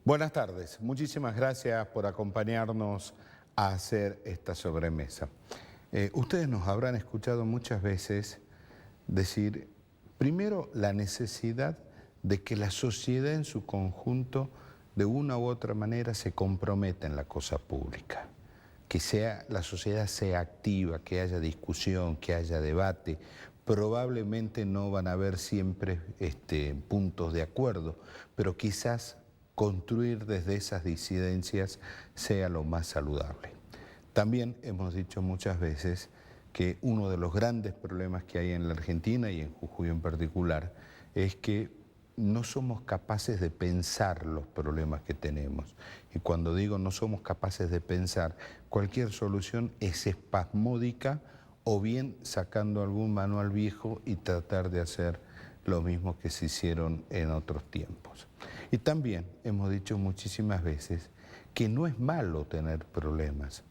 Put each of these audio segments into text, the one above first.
Buenas tardes, muchísimas gracias por acompañarnos a hacer esta sobremesa. Ustedes nos habrán escuchado muchas veces decir, primero, la necesidad de que la sociedad en su conjunto, de una u otra manera, se comprometa en la cosa pública. Que la sociedad sea activa, que haya discusión, que haya debate. Probablemente no van a haber siempre puntos de acuerdo, pero quizás construir desde esas disidencias sea lo más saludable. También hemos dicho muchas veces que uno de los grandes problemas que hay en la Argentina y en Jujuy en particular es que no somos capaces de pensar los problemas que tenemos. Y cuando digo no somos capaces de pensar, cualquier solución es espasmódica o bien sacando algún manual viejo y tratar de hacer lo mismo que se hicieron en otros tiempos. Y también hemos dicho muchísimas veces que no es malo tener problemas.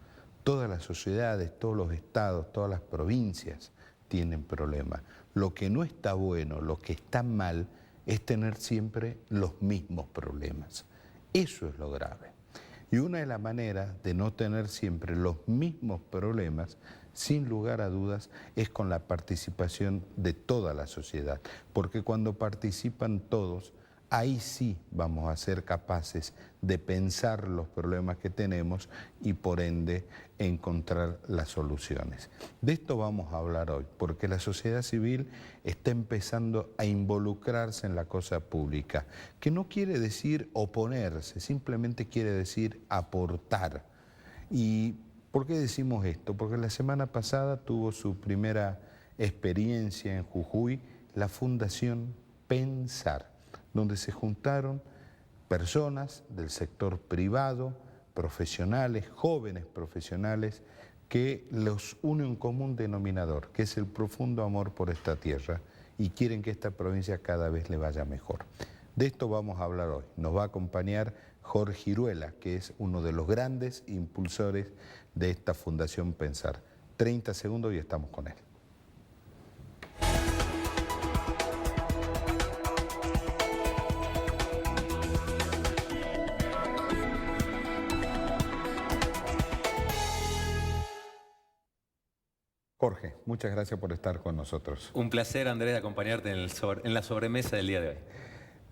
Todas las sociedades, todos los estados, todas las provincias tienen problemas. Lo que no está bueno, lo que está mal, es tener siempre los mismos problemas. Eso es lo grave. Y una de las maneras de no tener siempre los mismos problemas, sin lugar a dudas, es con la participación de toda la sociedad. Porque cuando participan todos, ahí sí vamos a ser capaces de pensar los problemas que tenemos y por ende encontrar las soluciones. De esto vamos a hablar hoy, porque la sociedad civil está empezando a involucrarse en la cosa pública, que no quiere decir oponerse, simplemente quiere decir aportar. ¿Y por qué decimos esto? Porque la semana pasada tuvo su primera experiencia en Jujuy la Fundación Pensar, donde se juntaron personas del sector privado, profesionales, jóvenes profesionales, que los une un común denominador, que es el profundo amor por esta tierra y quieren que esta provincia cada vez le vaya mejor. De esto vamos a hablar hoy. Nos va a acompañar Jorge Iruela, que es uno de los grandes impulsores de esta Fundación Pensar. 30 segundos y estamos con él. Jorge, muchas gracias por estar con nosotros. Un placer, Andrés, de acompañarte en la sobremesa del día de hoy.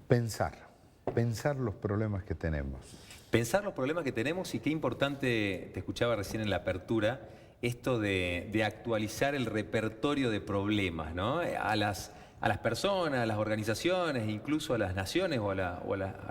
Pensar los problemas que tenemos. Pensar los problemas que tenemos y qué importante, te escuchaba recién en la apertura, esto de actualizar el repertorio de problemas, ¿no? A las personas, a las organizaciones, incluso a las naciones o a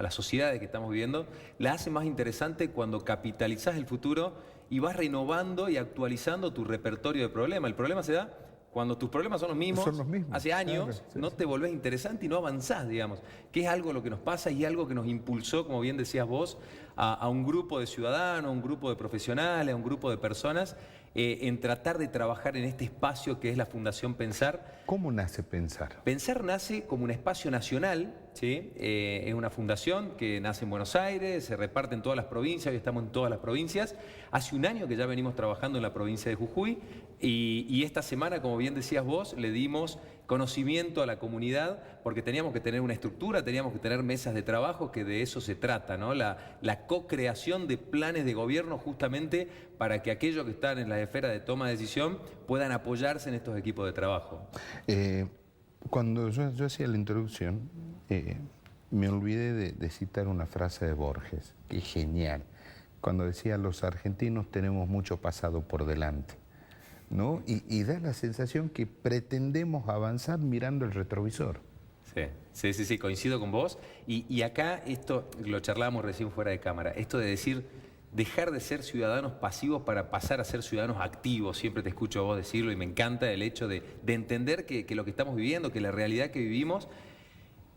las sociedades que estamos viviendo, la hace más interesante cuando capitalizás el futuro y vas renovando y actualizando tu repertorio de problemas. El problema se da cuando tus problemas son los mismos, hace años, claro, sí, no te volvés interesante y no avanzás, digamos, que es algo lo que nos pasa y algo que nos impulsó, como bien decías vos, a un grupo de ciudadanos, a un grupo de profesionales, a un grupo de personas, en tratar de trabajar en este espacio que es la Fundación Pensar. ¿Cómo nace Pensar? Pensar nace como un espacio nacional, ¿sí? Es una fundación que nace en Buenos Aires, se reparte en todas las provincias, hoy estamos en todas las provincias. Hace un año que ya venimos trabajando en la provincia de Jujuy y esta semana, como bien decías vos, le dimos conocimiento a la comunidad porque teníamos que tener una estructura, teníamos que tener mesas de trabajo, que de eso se trata, ¿no? La co-creación de planes de gobierno justamente para que aquellos que están en la esfera de toma de decisión puedan apoyarse en estos equipos de trabajo. Cuando yo hacía la introducción, me olvidé de citar una frase de Borges, que es genial, cuando decía: los argentinos tenemos mucho pasado por delante, ¿no? Y da la sensación que pretendemos avanzar mirando el retrovisor. Sí, coincido con vos. Y acá esto, lo charlábamos recién fuera de cámara, esto de decir, dejar de ser ciudadanos pasivos para pasar a ser ciudadanos activos, siempre te escucho a vos decirlo y me encanta el hecho de entender que lo que estamos viviendo, que la realidad que vivimos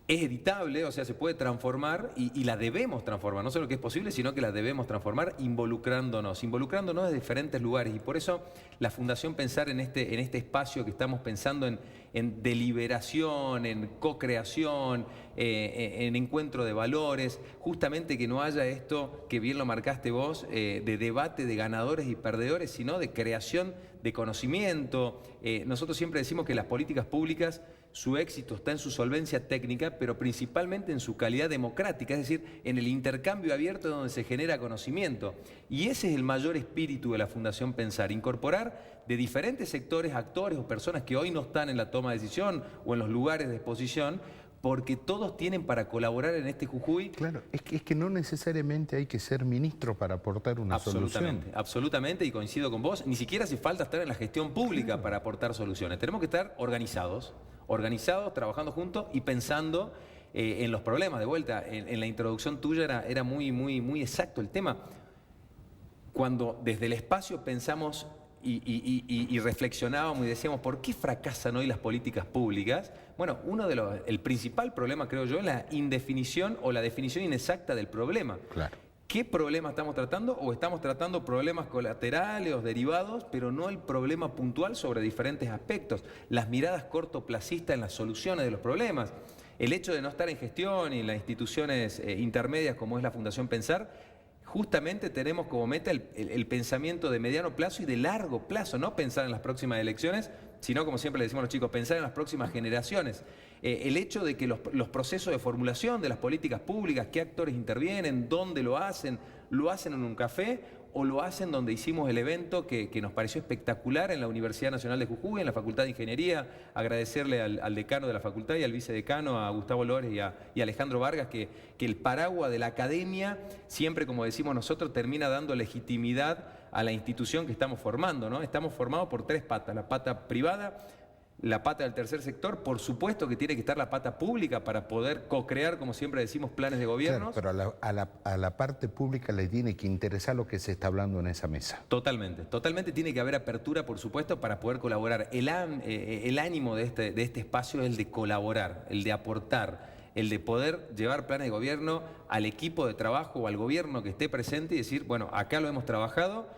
es editable, o sea, se puede transformar y la debemos transformar, no solo que es posible, sino que la debemos transformar involucrándonos desde diferentes lugares. Y por eso la Fundación Pensar en este espacio que estamos pensando en deliberación, en co-creación, en encuentro de valores, justamente que no haya esto, que bien lo marcaste vos, de debate de ganadores y perdedores, sino de creación de conocimiento. Nosotros siempre decimos que las políticas públicas su éxito está en su solvencia técnica, pero principalmente en su calidad democrática, es decir, en el intercambio abierto donde se genera conocimiento. Y ese es el mayor espíritu de la Fundación Pensar, incorporar de diferentes sectores, actores o personas que hoy no están en la toma de decisión o en los lugares de exposición, porque todos tienen para colaborar en este Jujuy. Claro, es que no necesariamente hay que ser ministro para aportar una solución. Absolutamente, y coincido con vos, ni siquiera hace falta estar en la gestión pública para aportar soluciones. Tenemos que estar organizados, trabajando juntos y pensando en los problemas. De vuelta, en la introducción tuya era muy exacto el tema. Cuando desde el espacio pensamos y reflexionábamos y decíamos, ¿por qué fracasan hoy las políticas públicas? Bueno, el principal problema, creo yo, es la indefinición o la definición inexacta del problema. Claro. ¿Qué problema estamos tratando? O estamos tratando problemas colaterales o derivados, pero no el problema puntual sobre diferentes aspectos. Las miradas cortoplacistas en las soluciones de los problemas. El hecho de no estar en gestión y en las instituciones intermedias como es la Fundación Pensar, justamente tenemos como meta el pensamiento de mediano plazo y de largo plazo, no pensar en las próximas elecciones, sino, como siempre le decimos a los chicos, pensar en las próximas generaciones. El hecho de que los procesos de formulación de las políticas públicas, qué actores intervienen, dónde lo hacen en un café o lo hacen donde hicimos el evento que nos pareció espectacular en la Universidad Nacional de Jujuy, en la Facultad de Ingeniería. Agradecerle al decano de la facultad y al vicedecano, a Gustavo Lores y a Alejandro Vargas, que el paraguas de la academia, siempre, como decimos nosotros, termina dando legitimidad a la institución que estamos formando, ¿no? Estamos formados por tres patas: la pata privada, la pata del tercer sector, por supuesto que tiene que estar la pata pública para poder co-crear, como siempre decimos, planes de gobierno. Claro, pero a la parte pública le tiene que interesar lo que se está hablando en esa mesa. Totalmente tiene que haber apertura, por supuesto, para poder colaborar. El ánimo de este espacio es el de colaborar, el de aportar, el de poder llevar planes de gobierno al equipo de trabajo o al gobierno que esté presente y decir, bueno, acá lo hemos trabajado.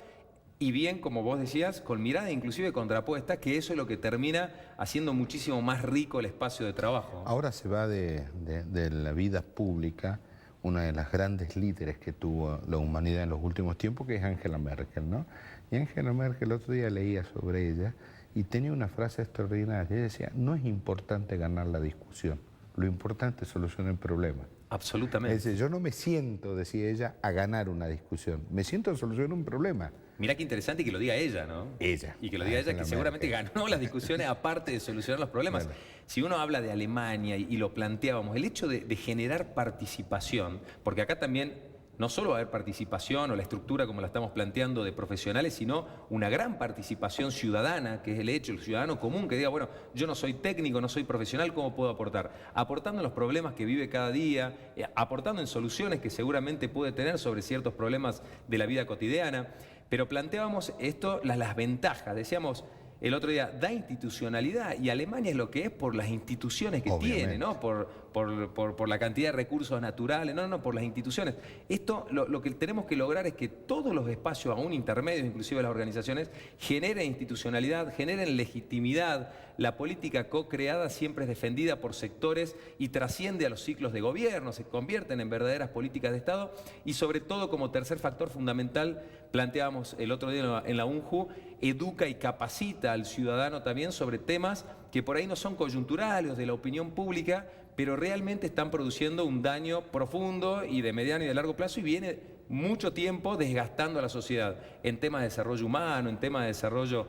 Y bien, como vos decías, con mirada inclusive contrapuesta, que eso es lo que termina haciendo muchísimo más rico el espacio de trabajo. Ahora se va de la vida pública una de las grandes líderes que tuvo la humanidad en los últimos tiempos, que es Angela Merkel, ¿no? Y Angela Merkel, el otro día leía sobre ella y tenía una frase extraordinaria. Ella decía, no es importante ganar la discusión, lo importante es solucionar el problema. Absolutamente. Es decir, yo no me siento, decía ella, a ganar una discusión, me siento a solucionar un problema. Mirá qué interesante que lo diga ella, ¿no? Ella. Y que lo diga ella, que seguramente ganó las discusiones aparte de solucionar los problemas. Bueno. Si uno habla de Alemania y lo planteábamos, el hecho de generar participación, porque acá también no solo va a haber participación o la estructura como la estamos planteando de profesionales, sino una gran participación ciudadana, que es el hecho, el ciudadano común que diga, bueno, yo no soy técnico, no soy profesional, ¿cómo puedo aportar? Aportando en los problemas que vive cada día, aportando en soluciones que seguramente puede tener sobre ciertos problemas de la vida cotidiana. Pero planteábamos esto, las ventajas, decíamos el otro día, da institucionalidad, y Alemania es lo que es por las instituciones que tiene, ¿no? Por la cantidad de recursos naturales, no, por las instituciones. Esto lo que tenemos que lograr es que todos los espacios, aún intermedios, inclusive las organizaciones, generen institucionalidad, generen legitimidad. La política co-creada siempre es defendida por sectores y trasciende a los ciclos de gobierno, se convierten en verdaderas políticas de Estado, y sobre todo, como tercer factor fundamental, planteábamos el otro día en la UNJU, educa y capacita al ciudadano también sobre temas que por ahí no son coyunturales de la opinión pública, pero realmente están produciendo un daño profundo y de mediano y de largo plazo, y viene mucho tiempo desgastando a la sociedad en temas de desarrollo humano, en temas de desarrollo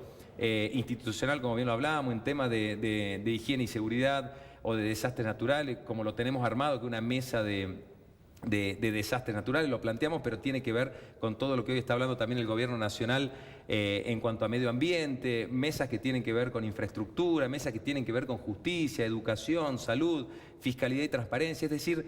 institucional, como bien lo hablábamos, en temas de higiene y seguridad o de desastres naturales, como lo tenemos armado, que una mesa de desastres naturales, lo planteamos, pero tiene que ver con todo lo que hoy está hablando también el gobierno nacional en cuanto a medio ambiente, mesas que tienen que ver con infraestructura, mesas que tienen que ver con justicia, educación, salud, fiscalidad y transparencia. Es decir,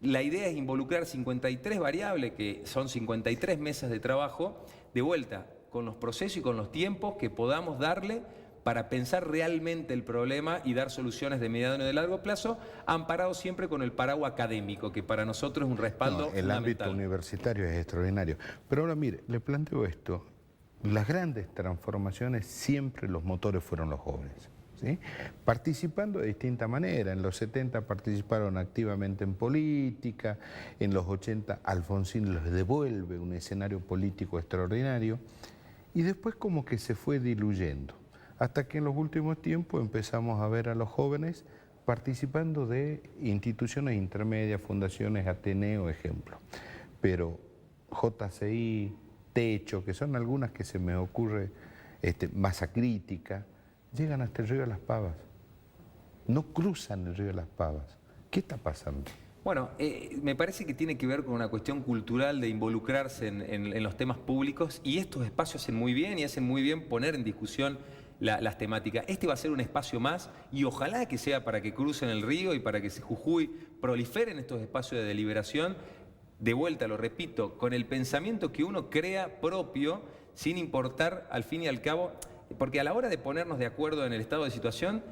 la idea es involucrar 53 variables, que son 53 mesas de trabajo, de vuelta, con los procesos y con los tiempos que podamos darle para pensar realmente el problema y dar soluciones de mediano y de largo plazo, amparado siempre con el paraguas académico, que para nosotros es un respaldo el fundamental. ámbito universitario es extraordinario. Pero ahora mire, le planteo esto, las grandes transformaciones siempre los motores fueron los jóvenes, ¿sí? Participando de distinta manera. En los 70 participaron activamente en política, en los 80 Alfonsín les devuelve un escenario político extraordinario, y después como que se fue diluyendo. Hasta que en los últimos tiempos empezamos a ver a los jóvenes participando de instituciones intermedias, fundaciones, Ateneo, ejemplo. Pero JCI, Techo, que son algunas que se me ocurre, Masa Crítica, llegan hasta el Río de las Pavas. No cruzan el Río de las Pavas. ¿Qué está pasando? Bueno, me parece que tiene que ver con una cuestión cultural de involucrarse en los temas públicos, y estos espacios hacen muy bien y hacen muy bien poner en discusión las temáticas. Este va a ser un espacio más, y ojalá que sea para que crucen el río y para que Jujuy proliferen estos espacios de deliberación. De vuelta, lo repito, con el pensamiento que uno crea propio, sin importar al fin y al cabo, porque a la hora de ponernos de acuerdo en el estado de situación,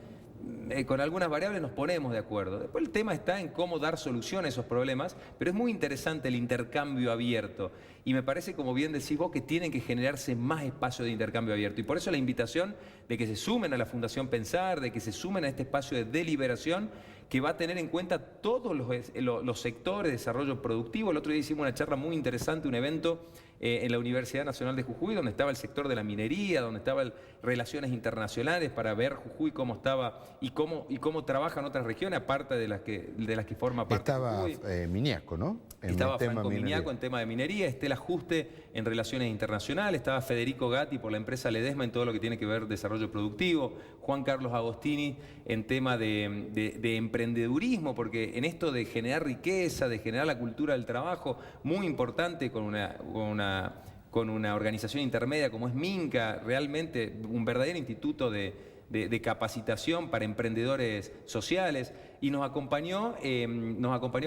con algunas variables nos ponemos de acuerdo. Después el tema está en cómo dar solución a esos problemas, pero es muy interesante el intercambio abierto. Y me parece, como bien decís vos, que tienen que generarse más espacios de intercambio abierto. Y por eso la invitación de que se sumen a la Fundación Pensar, de que se sumen a este espacio de deliberación, que va a tener en cuenta todos los sectores de desarrollo productivo. El otro día hicimos una charla muy interesante, un evento en la Universidad Nacional de Jujuy, donde estaba el sector de la minería, donde estaban relaciones internacionales para ver Jujuy cómo estaba y cómo trabajan otras regiones, aparte de las que forma parte Estaba Jujuy. Miniaco, ¿no? Estaba Franco Miniaco en tema de minería, Estela Juste en relaciones internacionales, estaba Federico Gatti por la empresa Ledesma en todo lo que tiene que ver desarrollo productivo, Juan Carlos Agostini en tema de emprendedurismo, porque en esto de generar riqueza, de generar la cultura del trabajo, muy importante con una organización intermedia como es Minca, realmente un verdadero instituto de capacitación para emprendedores sociales. Y nos acompañó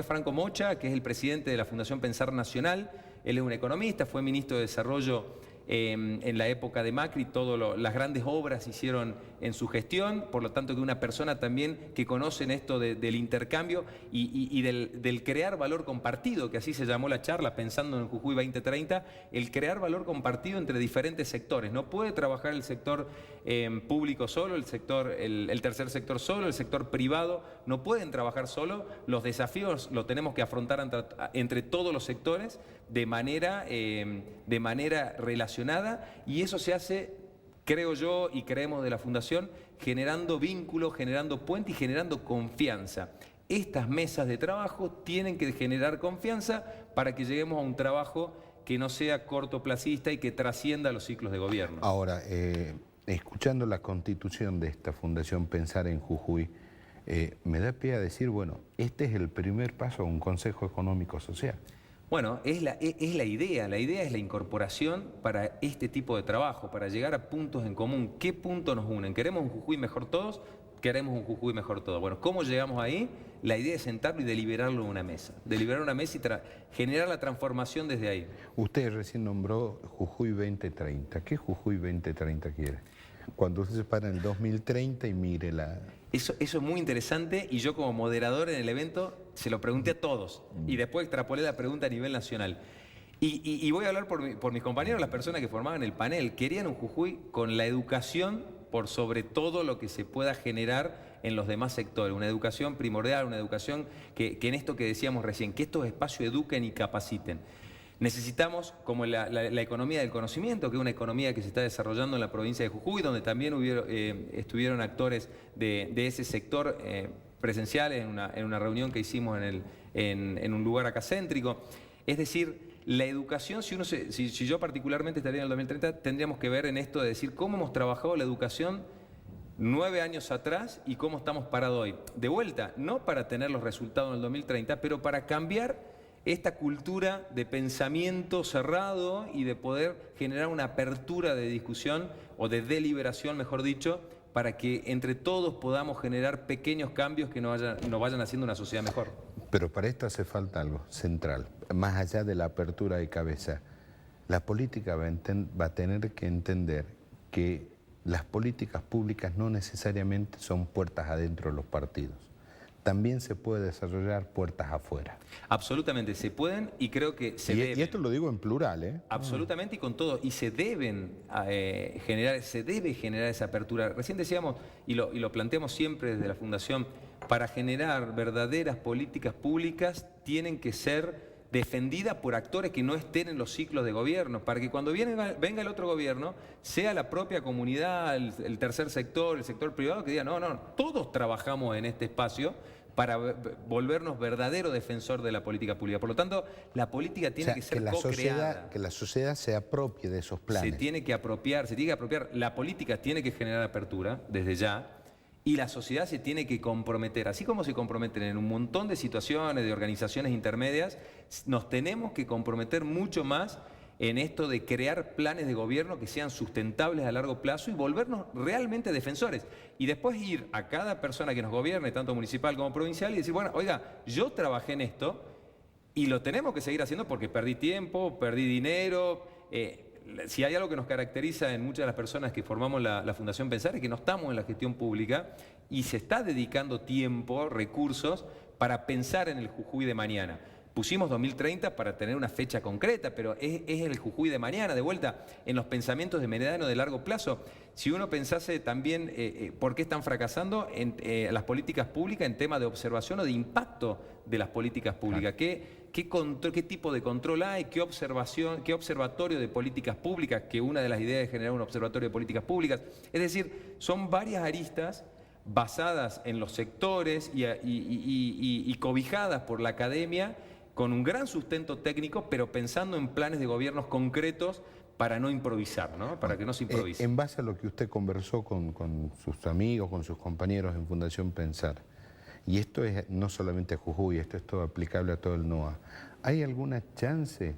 Franco Mocha, que es el presidente de la Fundación Pensar Nacional. Él es un economista, fue ministro de Desarrollo en la época de Macri, las grandes obras se hicieron en su gestión, por lo tanto que una persona también que conoce en esto del intercambio y del crear valor compartido, que así se llamó la charla, pensando en Jujuy 2030, el crear valor compartido entre diferentes sectores. No puede trabajar el sector público solo, el tercer sector solo, el sector privado, no pueden trabajar solo, los desafíos los tenemos que afrontar entre todos los sectores de manera relacionada, y eso se hace, creo yo y creemos de la Fundación, generando vínculos, generando puentes y generando confianza. Estas mesas de trabajo tienen que generar confianza para que lleguemos a un trabajo que no sea cortoplacista y que trascienda los ciclos de gobierno. Ahora, escuchando la constitución de esta Fundación Pensar en Jujuy, me da pie a decir, bueno, este es el primer paso a un Consejo Económico Social. Bueno, es la idea es la incorporación para este tipo de trabajo, para llegar a puntos en común. ¿Qué puntos nos unen? ¿Queremos un Jujuy mejor todos? Queremos un Jujuy mejor todos. Bueno, ¿cómo llegamos ahí? La idea es sentarlo y deliberarlo en una mesa. Deliberar una mesa y generar la transformación desde ahí. Usted recién nombró Jujuy 2030. ¿Qué Jujuy 2030 quiere? Cuando usted se para en el 2030 y mire la... Eso es muy interesante, y yo como moderador en el evento se lo pregunté a todos y después extrapolé la pregunta a nivel nacional. Y voy a hablar por mis compañeros, las personas que formaban el panel. Querían un Jujuy con la educación por sobre todo lo que se pueda generar en los demás sectores. Una educación primordial, una educación que en esto que decíamos recién, que estos espacios eduquen y capaciten. Necesitamos, como la economía del conocimiento, que es una economía que se está desarrollando en la provincia de Jujuy, donde también estuvieron actores de ese sector presenciales en una reunión que hicimos en un lugar acá céntrico. Es decir, la educación, si yo particularmente estaría en el 2030, tendríamos que ver en esto de decir cómo hemos trabajado la educación 9 años atrás y cómo estamos parados hoy. De vuelta, no para tener los resultados en el 2030, pero para cambiar esta cultura de pensamiento cerrado y de poder generar una apertura de discusión o de deliberación, mejor dicho, para que entre todos podamos generar pequeños cambios que nos vayan haciendo una sociedad mejor. Pero para esto hace falta algo central, más allá de la apertura de cabeza. La política va a tener que entender que las políticas públicas no necesariamente son puertas adentro de los partidos. También se puede desarrollar puertas afuera. Absolutamente, se pueden, y creo que se deben. Y esto lo digo en plural, ¿eh? Absolutamente, y con todo. Y se debe generar esa apertura. Recién decíamos, y lo planteamos siempre desde la Fundación, para generar verdaderas políticas públicas tienen que ser defendida por actores que no estén en los ciclos de gobierno, para que cuando venga el otro gobierno, sea la propia comunidad, el tercer sector, el sector privado, que diga, no, todos trabajamos en este espacio para volvernos verdadero defensor de la política pública. Por lo tanto, la política tiene que ser co-creada. Que la sociedad se apropie de esos planes. Se tiene que apropiar, la política tiene que generar apertura desde ya, y la sociedad se tiene que comprometer, así como se comprometen en un montón de situaciones, de organizaciones intermedias, nos tenemos que comprometer mucho más en esto de crear planes de gobierno que sean sustentables a largo plazo y volvernos realmente defensores. Y después ir a cada persona que nos gobierne, tanto municipal como provincial, y decir, bueno, oiga, yo trabajé en esto y lo tenemos que seguir haciendo porque perdí tiempo, perdí dinero. Si hay algo que nos caracteriza en muchas de las personas que formamos la Fundación Pensar es que no estamos en la gestión pública y se está dedicando tiempo, recursos para pensar en el Jujuy de mañana. Pusimos 2030 para tener una fecha concreta, pero es el Jujuy de mañana, de vuelta, en los pensamientos de mediano de largo plazo. Si uno pensase también por qué están fracasando en las políticas públicas en tema de observación o de impacto de las políticas públicas, ¿qué tipo de control hay? ¿Qué observatorio de políticas públicas? Que una de las ideas es generar un observatorio de políticas públicas. Es decir, son varias aristas basadas en los sectores y cobijadas por la academia, con un gran sustento técnico, pero pensando en planes de gobiernos concretos para no improvisar, ¿no? Para que no se improvise. En base a lo que usted conversó con sus amigos, con sus compañeros en Fundación Pensar, y esto es no solamente Jujuy, esto es todo aplicable a todo el NOA, ¿hay alguna chance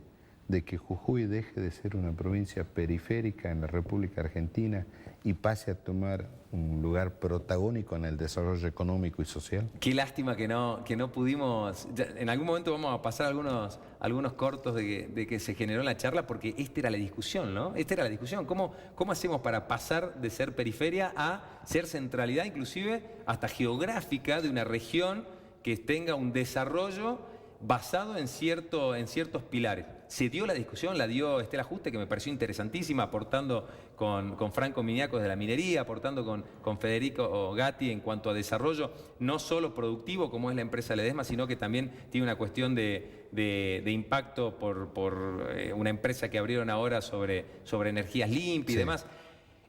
de que Jujuy deje de ser una provincia periférica en la República Argentina y pase a tomar un lugar protagónico en el desarrollo económico y social? Qué lástima que no pudimos. En algún momento vamos a pasar algunos cortos de que se generó la charla, porque esta era la discusión, ¿no? Esta era la discusión. ¿Cómo hacemos para pasar de ser periferia a ser centralidad, inclusive hasta geográfica, de una región que tenga un desarrollo basado en ciertos pilares? Se dio la discusión, la dio Estela Juste, que me pareció interesantísima, aportando con Franco Miniacos de la minería, aportando con Federico Gatti en cuanto a desarrollo, no solo productivo como es la empresa Ledesma, sino que también tiene una cuestión de impacto por una empresa que abrieron ahora sobre energías limpias y demás.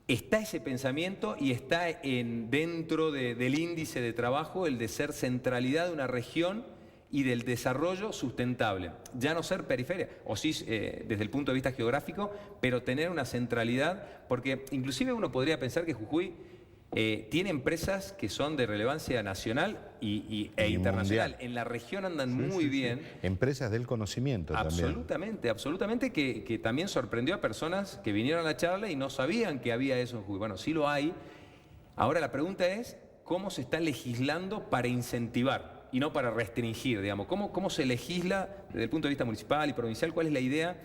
Está ese pensamiento y está dentro del índice de trabajo el de ser centralidad de una región y del desarrollo sustentable. Ya no ser periferia, o sí desde el punto de vista geográfico, pero tener una centralidad, porque inclusive uno podría pensar que Jujuy tiene empresas que son de relevancia nacional e internacional. Mundial. En la región andan muy bien. Empresas del conocimiento también. Absolutamente, que también sorprendió a personas que vinieron a la charla y no sabían que había eso en Jujuy. Bueno, sí lo hay. Ahora la pregunta es, ¿cómo se está legislando para incentivar y no para restringir, digamos? ¿Cómo se legisla desde el punto de vista municipal y provincial? ¿Cuál es la idea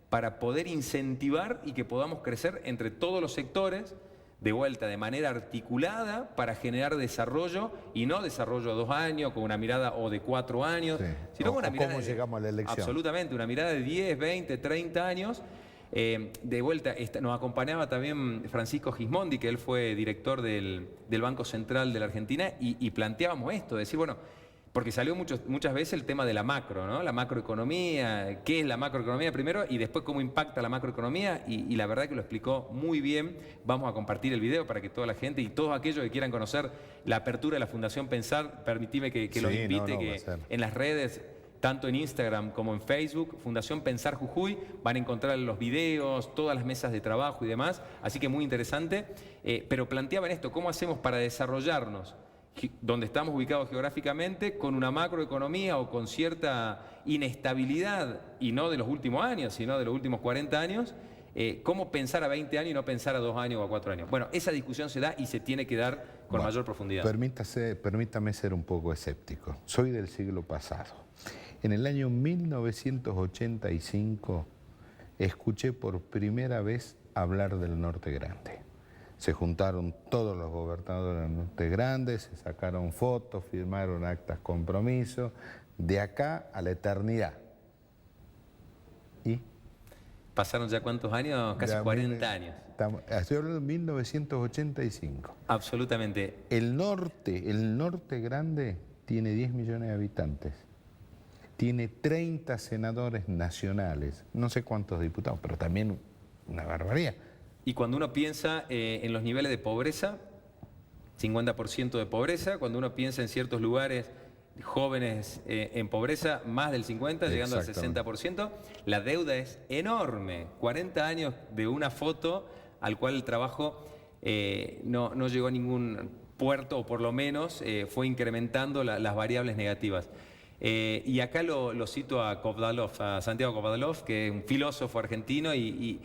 para poder incentivar y que podamos crecer entre todos los sectores, de vuelta, de manera articulada, para generar desarrollo, y no desarrollo a 2 años, con una mirada o de 4 años, sino con una mirada... ¿Cómo llegamos a la elección? Absolutamente, una mirada de 10, 20, 30 años. De vuelta, nos acompañaba también Francisco Gismondi, que él fue director del Banco Central de la Argentina, y planteábamos esto, decir, bueno, porque salió muchas veces el tema de la macro, ¿no? La macroeconomía, qué es la macroeconomía primero y después cómo impacta la macroeconomía, y la verdad que lo explicó muy bien. Vamos a compartir el video para que toda la gente y todos aquellos que quieran conocer la apertura de la Fundación Pensar, permitime que los invite, que en las redes, tanto en Instagram como en Facebook, Fundación Pensar Jujuy, van a encontrar los videos, todas las mesas de trabajo y demás, así que muy interesante. Pero planteaban esto, ¿cómo hacemos para desarrollarnos donde estamos ubicados geográficamente, con una macroeconomía o con cierta inestabilidad, y no de los últimos años, sino de los últimos 40 años, cómo pensar a 20 años y no pensar a 2 años o a 4 años? Bueno, esa discusión se da y se tiene que dar con mayor profundidad. Permítame ser un poco escéptico. Soy del siglo pasado. En el año 1985 escuché por primera vez hablar del Norte Grande. Se juntaron todos los gobernadores del Norte Grande, se sacaron fotos, firmaron actas compromiso, de acá a la eternidad. ¿Y? ¿Pasaron ya cuántos años? Casi 40 años. Estoy hablando de 1985. Absolutamente. El norte Grande tiene 10 millones de habitantes. tiene 30 senadores nacionales, no sé cuántos diputados, pero también una barbaridad. Y cuando uno piensa en los niveles de pobreza, 50% de pobreza, cuando uno piensa en ciertos lugares jóvenes en pobreza, más del 50%, llegando al 60%, la deuda es enorme. 40 años de una foto al cual el trabajo no llegó a ningún puerto, o por lo menos fue incrementando las variables negativas. Y acá lo cito a Kovdalov, a Santiago Kovdalov, que es un filósofo argentino y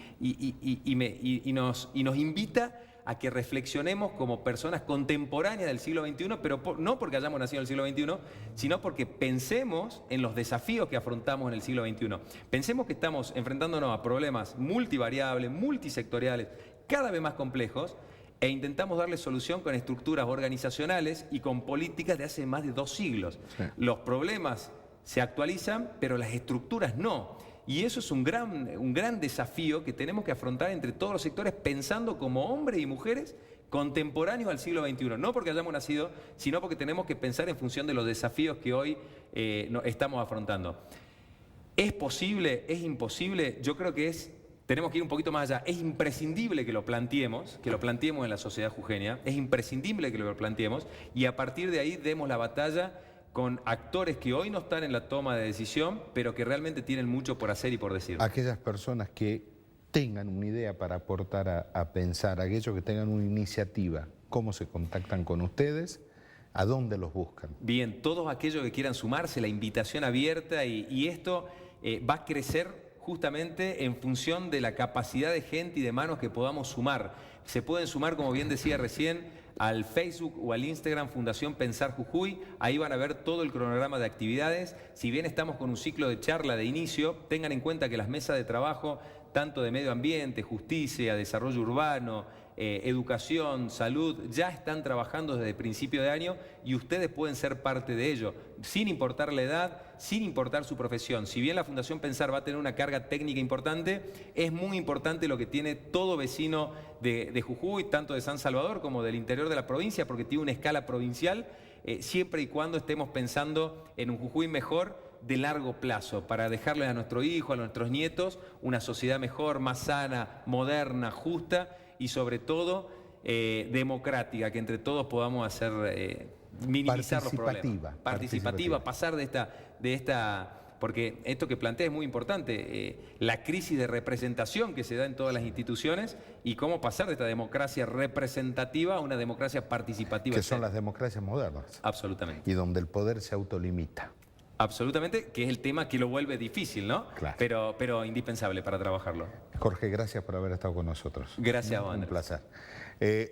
nos invita a que reflexionemos como personas contemporáneas del siglo XXI, pero no porque hayamos nacido en el siglo XXI, sino porque pensemos en los desafíos que afrontamos en el siglo XXI. Pensemos que estamos enfrentándonos a problemas multivariables, multisectoriales, cada vez más complejos, e intentamos darle solución con estructuras organizacionales y con políticas de hace más de 2 siglos. Sí. Los problemas se actualizan, pero las estructuras no. Y eso es un gran desafío que tenemos que afrontar entre todos los sectores, pensando como hombres y mujeres contemporáneos al siglo XXI. No porque hayamos nacido, sino porque tenemos que pensar en función de los desafíos que hoy estamos afrontando. ¿Es posible? ¿Es imposible? Yo creo que tenemos que ir un poquito más allá. Es imprescindible que lo planteemos en la sociedad jujeña, es imprescindible que lo planteemos, y a partir de ahí demos la batalla con actores que hoy no están en la toma de decisión, pero que realmente tienen mucho por hacer y por decir. Aquellas personas que tengan una idea para aportar a pensar, aquellos que tengan una iniciativa, ¿cómo se contactan con ustedes? ¿A dónde los buscan? Bien, todos aquellos que quieran sumarse, la invitación abierta, y esto va a crecer justamente en función de la capacidad de gente y de manos que podamos sumar. Se pueden sumar, como bien decía recién, al Facebook o al Instagram Fundación Pensar Jujuy. Ahí van a ver todo el cronograma de actividades. Si bien estamos con un ciclo de charla de inicio, tengan en cuenta que las mesas de trabajo, tanto de medio ambiente, justicia, desarrollo urbano, educación, salud, ya están trabajando desde el principio de año, y ustedes pueden ser parte de ello, sin importar la edad, sin importar su profesión. Si bien la Fundación Pensar va a tener una carga técnica importante, es muy importante lo que tiene todo vecino de Jujuy, tanto de San Salvador como del interior de la provincia, porque tiene una escala provincial, siempre y cuando estemos pensando en un Jujuy mejor de largo plazo, para dejarle a nuestros hijos, a nuestros nietos, una sociedad mejor, más sana, moderna, justa y sobre todo democrática, que entre todos podamos hacer minimizar los problemas. Participativa, pasar de esta, porque esto que plantea es muy importante, la crisis de representación que se da en todas las instituciones, y cómo pasar de esta democracia representativa a una democracia participativa. Que son las democracias modernas. Absolutamente. Y donde el poder se autolimita. Absolutamente, que es el tema que lo vuelve difícil, ¿no? Claro. Pero indispensable para trabajarlo. Jorge, gracias por haber estado con nosotros. Gracias, Andrés. Un placer.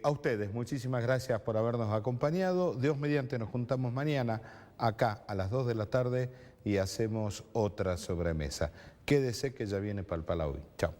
A ustedes, muchísimas gracias por habernos acompañado. Dios mediante, nos juntamos mañana acá a las 2 de la tarde y hacemos otra sobremesa. Quédese que ya viene Palpalaui. Chao.